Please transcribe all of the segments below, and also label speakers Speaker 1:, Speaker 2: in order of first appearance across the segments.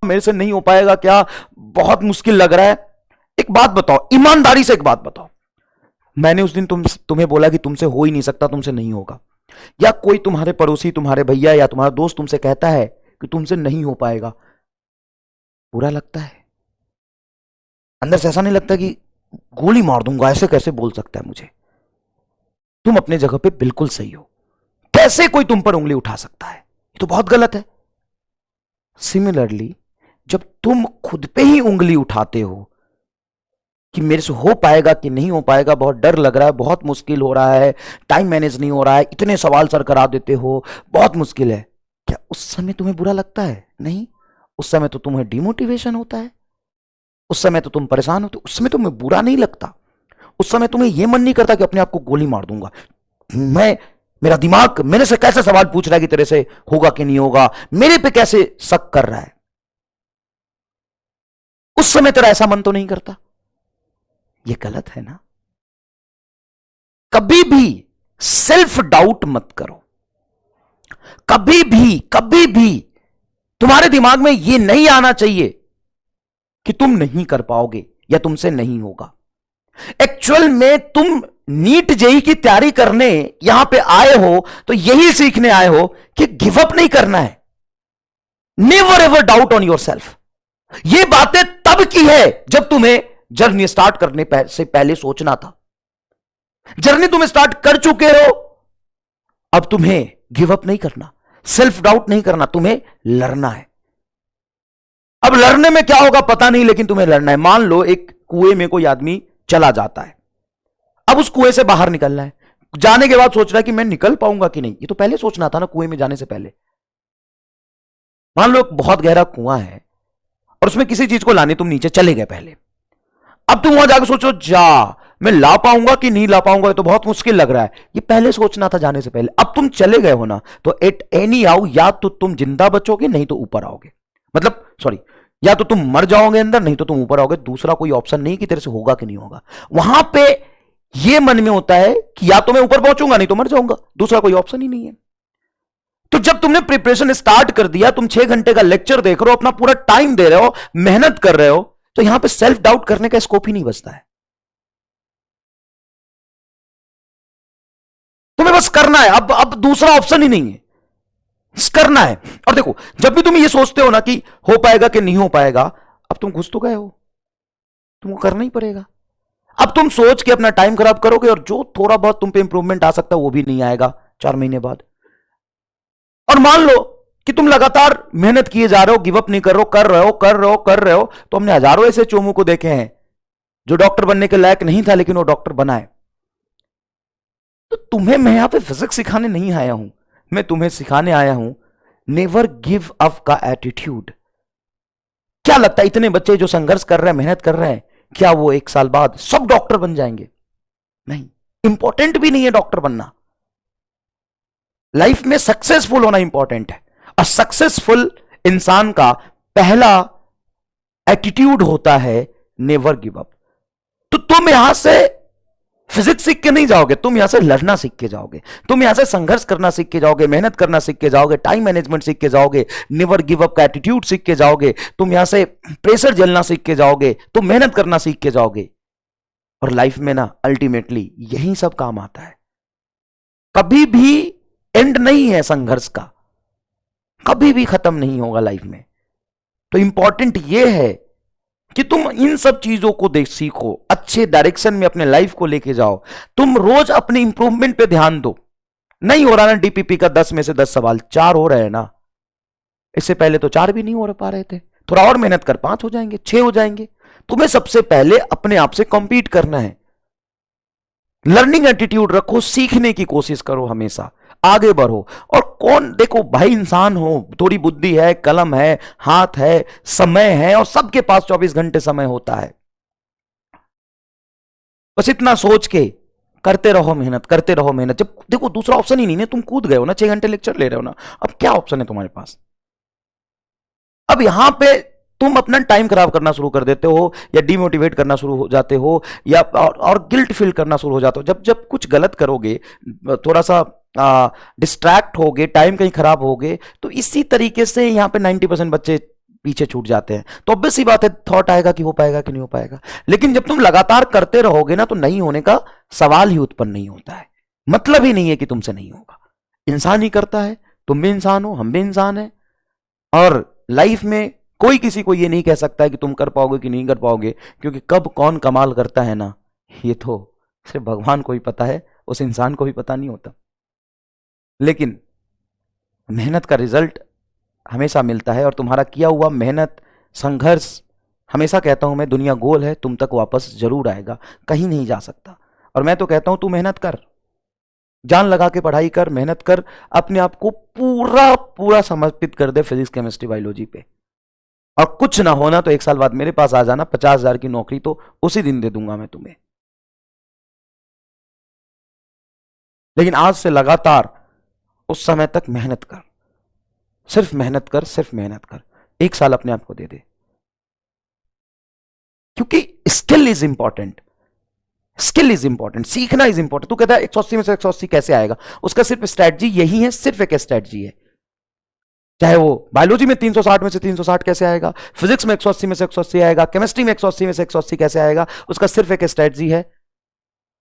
Speaker 1: मेरे से नहीं हो पाएगा क्या, बहुत मुश्किल लग रहा है। एक बात बताओ, ईमानदारी से एक बात बताओ, मैंने उस दिन तुम्हें बोला कि तुमसे हो ही नहीं सकता, तुमसे नहीं होगा, या कोई तुम्हारे पड़ोसी, तुम्हारे भैया या तुम्हारा दोस्त तुमसे कहता है कि तुमसे नहीं हो पाएगा, बुरा लगता है? अंदर से ऐसा नहीं लगता कि गोली मार दूंगा, ऐसे कैसे बोल सकता है मुझे? तुम अपने जगह पे बिल्कुल सही हो, कैसे कोई तुम पर उंगली उठा सकता है? ये तो बहुत गलत है। सिमिलरली, जब तुम खुद पे ही उंगली उठाते हो कि मेरे से हो पाएगा कि नहीं हो पाएगा, बहुत डर लग रहा है, बहुत मुश्किल हो रहा है, टाइम मैनेज नहीं हो रहा है, इतने सवाल सर करा देते हो, बहुत मुश्किल है, क्या उस समय तुम्हें बुरा लगता है? नहीं, उस समय तो तुम्हें डिमोटिवेशन होता है, उस समय तो तुम परेशान होते हो, उस समय तुम्हें बुरा नहीं लगता, उस समय तुम्हें यह मन नहीं करता कि अपने आप को गोली मार दूंगा, मेरा दिमाग मेरे से कैसे सवाल पूछ रहा है कि तेरे से होगा कि नहीं होगा, मेरे पे कैसे शक कर रहा है। उस समय तेरा ऐसा मन तो नहीं करता? ये गलत है ना? कभी भी सेल्फ डाउट मत करो, कभी भी तुम्हारे दिमाग में यह नहीं आना चाहिए कि तुम नहीं कर पाओगे या तुमसे नहीं होगा। एक्चुअल में तुम नीट जेई की तैयारी करने यहां पे आए हो तो यही सीखने आए हो कि गिव अप नहीं करना है। Never ever doubt on your self. ये बातें तब की है जब तुम्हें जर्नी स्टार्ट करने से पहले सोचना था। जर्नी तुम स्टार्ट कर चुके हो, अब तुम्हें गिव अप नहीं करना, सेल्फ डाउट नहीं करना, तुम्हें लड़ना है। अब लड़ने में क्या होगा पता नहीं, लेकिन तुम्हें लड़ना है। मान लो एक कुएं में कोई आदमी चला जाता है, अब उस कुएं से बाहर निकलना है, जाने के बाद सोच रहा है कि मैं निकल पाऊंगा कि नहीं। ये तो पहले सोचना था ना, कुएं में जाने से पहले। मान लो बहुत गहरा कुआं है और उसमें किसी चीज को लाने तुम नीचे चले गए पहले, अब तुम वहां जाकर सोचो मैं ला पाऊंगा कि नहीं ला पाऊंगा, ये तो बहुत मुश्किल लग रहा है। ये पहले सोचना था जाने से पहले। अब तुम चले गए हो ना, तो एट एनी हाउ या तो तुम जिंदा बचोगे नहीं तो ऊपर आओगे, मतलब सॉरी, या तो तुम मर जाओगे अंदर नहीं तो तुम ऊपर आओगे। दूसरा कोई ऑप्शन नहीं कि तेरे से होगा कि नहीं होगा। वहां पे ये मन में होता है कि या तो मैं ऊपर पहुंचूंगा नहीं तो मर जाऊंगा, दूसरा कोई ऑप्शन ही नहीं है। तो जब तुमने प्रिपरेशन स्टार्ट कर दिया, तुम 6 घंटे का लेक्चर देख रहे हो, अपना पूरा टाइम दे रहे हो, मेहनत कर रहे हो, तो यहां पे सेल्फ डाउट करने का स्कोप ही नहीं बचता है। तुम्हें बस करना है, अब दूसरा ऑप्शन ही नहीं है, करना है। और देखो, जब भी तुम ये सोचते हो ना कि हो पाएगा कि नहीं हो पाएगा, अब तुम घुस तो गए हो, तुमको करना ही पड़ेगा। अब तुम सोच के अपना टाइम खराब करोगे और जो थोड़ा बहुत तुम पे इंप्रूवमेंट आ सकता है वो भी नहीं आएगा 4 महीने बाद। और मान लो कि तुम लगातार मेहनत किए जा रहे हो, गिव अप नहीं कर रहे हो, कर रहे हो, तो हमने हजारों ऐसे चोमू को देखे हैं जो डॉक्टर बनने के लायक नहीं था लेकिन वो डॉक्टर बना है। तो तुम्हें मैं यहां पे फिजिक्स सिखाने नहीं आया हूं, मैं तुम्हें सिखाने आया हूं नेवर गिव अप का एटीट्यूड। क्या लगता है इतने बच्चे जो संघर्ष कर रहे हैं, मेहनत कर रहे हैं, क्या वो 1 साल बाद सब डॉक्टर बन जाएंगे? नहीं, इंपॉर्टेंट भी नहीं है डॉक्टर बनना। लाइफ में सक्सेसफुल होना इंपॉर्टेंट है। और सक्सेसफुल इंसान का पहला एटीट्यूड होता है नेवर गिव अप। तो तुम यहां से फिजिक्स सीख के नहीं जाओगे, तुम यहां से लड़ना सीख के जाओगे, तुम यहां से संघर्ष करना सीख के जाओगे, मेहनत करना सीख के जाओगे, टाइम मैनेजमेंट सीख के जाओगे, नेवर गिव अप का एटीट्यूड सीख के जाओगे, तुम यहां से प्रेशर झेलना सीख के जाओगे, तुम मेहनत करना सीख के जाओगे। और लाइफ में ना अल्टीमेटली यही सब काम आता है। कभी भी एंड नहीं है संघर्ष का, कभी भी खत्म नहीं होगा लाइफ में। तो इंपॉर्टेंट यह है कि तुम इन सब चीजों को देख सीखो, अच्छे डायरेक्शन में अपने लाइफ को लेके जाओ। तुम रोज अपनी इंप्रूवमेंट पे ध्यान दो। नहीं हो रहा ना डीपीपी का 10 में से 10 सवाल, 4 हो रहे हैं ना, इससे पहले तो 4 भी नहीं हो पा रहे थे, थोड़ा और मेहनत कर 5 हो जाएंगे, 6 हो जाएंगे। तुम्हें सबसे पहले अपने आप से कंपीट करना है। लर्निंग एटीट्यूड रखो, सीखने की कोशिश करो, हमेशा आगे बढ़ो। और कौन, देखो भाई, इंसान हो, थोड़ी बुद्धि है, कलम है, हाथ है, समय है, और सबके पास 24 घंटे समय होता है। बस इतना सोच के करते रहो मेहनत, करते रहो मेहनत। जब देखो दूसरा ऑप्शन ही नहीं है, तुम कूद गए हो ना, 6 घंटे लेक्चर ले रहे हो ना, अब क्या ऑप्शन है तुम्हारे पास? अब यहां पे तुम अपना टाइम खराब करना शुरू कर देते हो, या डिमोटिवेट करना शुरू हो जाते हो, या और गिल्ट फील करना शुरू हो जाते हो। जब जब कुछ गलत करोगे, थोड़ा सा डिस्ट्रैक्ट होगे, टाइम कहीं खराब होगे, तो इसी तरीके से यहां पे 90% बच्चे पीछे छूट जाते हैं। तो ऑब्वियस सी बात है, थॉट आएगा कि हो पाएगा कि नहीं हो पाएगा। लेकिन जब तुम लगातार करते रहोगे ना, तो नहीं होने का सवाल ही उत्पन्न नहीं होता है। मतलब ही नहीं है कि तुमसे नहीं होगा। इंसान ही करता है, तुम भी इंसान हो, हम भी इंसान है। और लाइफ में कोई किसी को ये नहीं कह सकता है कि तुम कर पाओगे कि नहीं कर पाओगे, क्योंकि कब कौन कमाल करता है ना, ये तो सिर्फ भगवान को ही पता है, उस इंसान को भी पता नहीं होता। लेकिन मेहनत का रिजल्ट हमेशा मिलता है, और तुम्हारा किया हुआ मेहनत, संघर्ष, हमेशा कहता हूं मैं, दुनिया गोल है, तुम तक वापस जरूर आएगा, कहीं नहीं जा सकता। और मैं तो कहता हूं तू मेहनत कर, जान लगा के पढ़ाई कर, मेहनत कर, अपने आप को पूरा पूरा समर्पित कर दे फिजिक्स केमिस्ट्री बायोलॉजी पे। और कुछ ना होना तो 1 साल बाद मेरे पास आ जाना, 50,000 की नौकरी तो उसी दिन दे दूंगा मैं तुम्हें। लेकिन आज से लगातार उस समय तक मेहनत कर, सिर्फ मेहनत कर, सिर्फ मेहनत कर। 1 साल अपने आप को दे दे, क्योंकि skill is important, skill is important, सीखना इज इंपॉर्टेंट। तू कहता है 180 में से 180 कैसे आएगा, उसका सिर्फ स्ट्रेटजी यही है, सिर्फ एक स्ट्रेटजी है। चाहे वो बायोलॉजी में 360 में से 360 कैसे आएगा, फिजिक्स में 180 में से 180 आएगा, केमिस्ट्री में 180 में से 180 कैसे आएगा, उसका सिर्फ एक स्ट्रेटजी है,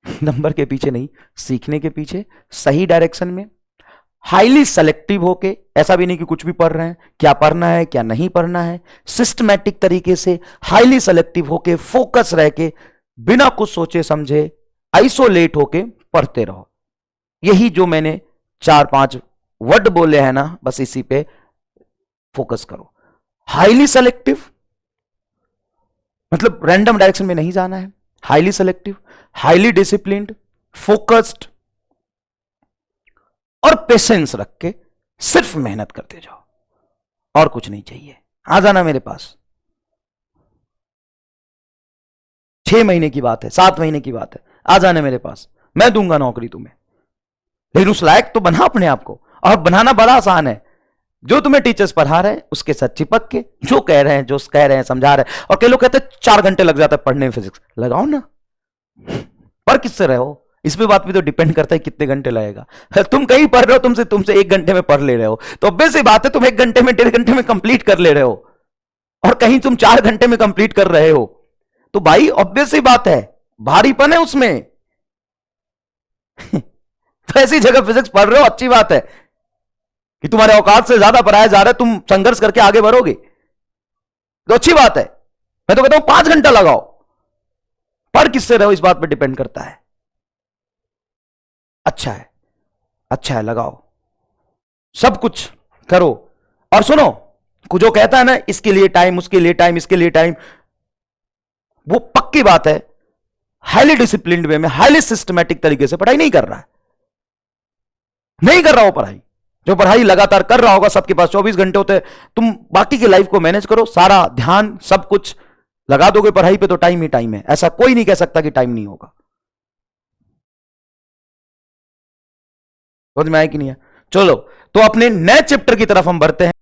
Speaker 1: नंबर के पीछे नहीं, सीखने के पीछे, सही डायरेक्शन में, हाईली सेलेक्टिव होके। ऐसा भी नहीं कि कुछ भी पढ़ रहे हैं, क्या पढ़ना है क्या नहीं पढ़ना है, सिस्टमैटिक तरीके से, हाईली सेलेक्टिव होके, फोकस रह के, बिना कुछ सोचे समझे, आइसोलेट होके पढ़ते रहो। यही जो मैंने 4-5 वर्ड बोले हैं ना, बस इसी पे फोकस करो। हाईली सेलेक्टिव मतलब रैंडम डायरेक्शन में नहीं जाना है, highly selective, highly disciplined, focused और पेशेंस रख के सिर्फ मेहनत करते जाओ, और कुछ नहीं चाहिए। आ जाना मेरे पास, 6 महीने की बात है, 7 महीने की बात है, आ जाने मेरे पास, मैं दूंगा नौकरी तुम्हें। लेकिन उस लायक तो बना अपने आप को, और बनाना बड़ा आसान है। जो तुम्हें टीचर्स पढ़ा रहे हैं उसके साथ चिपक के, जो कह रहे हैं, जो कह रहे हैं, समझा रहे हैं। और कई लोग कहते हैं 4 घंटे लग जाता है पढ़ने में फिजिक्स, लगाओ ना, पर किससे रहे हो, इस पे बात भी तो डिपेंड करता है कितने घंटे लगेगा। तुम कहीं पढ़ रहे हो, तुमसे 1 घंटे में पढ़ ले रहे हो, तो ऑब्वियस सी बात है तुम 1 घंटे में, 1.5 घंटे में कंप्लीट कर ले रहे हो, और कहीं तुम 4 घंटे में कंप्लीट कर रहे हो, तो भाई ऑब्वियस सी बात है भारीपन है उसमें। तो ऐसी जगह फिजिक्स पढ़ रहे हो, अच्छी बात है कि तुम्हारे औकात से ज्यादा पढ़ाया जा रहा है, तुम संघर्ष करके आगे बढ़ोगे, तो अच्छी बात है। मैं तो कहता हूं 5 घंटा लगाओ, पढ़ किससे रहो इस बात पर डिपेंड करता है। अच्छा है, अच्छा है, लगाओ, सब कुछ करो। और सुनो, जो कहता है ना इसके लिए टाइम, उसके लिए टाइम, इसके लिए टाइम, वो पक्की बात है, हाईली डिसिप्लिन्ड वे में, हाईली सिस्टमैटिक तरीके से पढ़ाई नहीं कर रहा है, नहीं कर रहा हो पढ़ाई। जो पढ़ाई लगातार कर रहा होगा, सबके पास 24 घंटे होते हैं, तुम बाकी की लाइफ को मैनेज करो, सारा ध्यान सब कुछ लगा दोगे पढ़ाई पे, तो टाइम ही टाइम है, ऐसा कोई नहीं कह सकता कि टाइम नहीं होगा। समझ में आया कि नहीं है? चलो, तो अपने नए चैप्टर की तरफ हम बढ़ते हैं।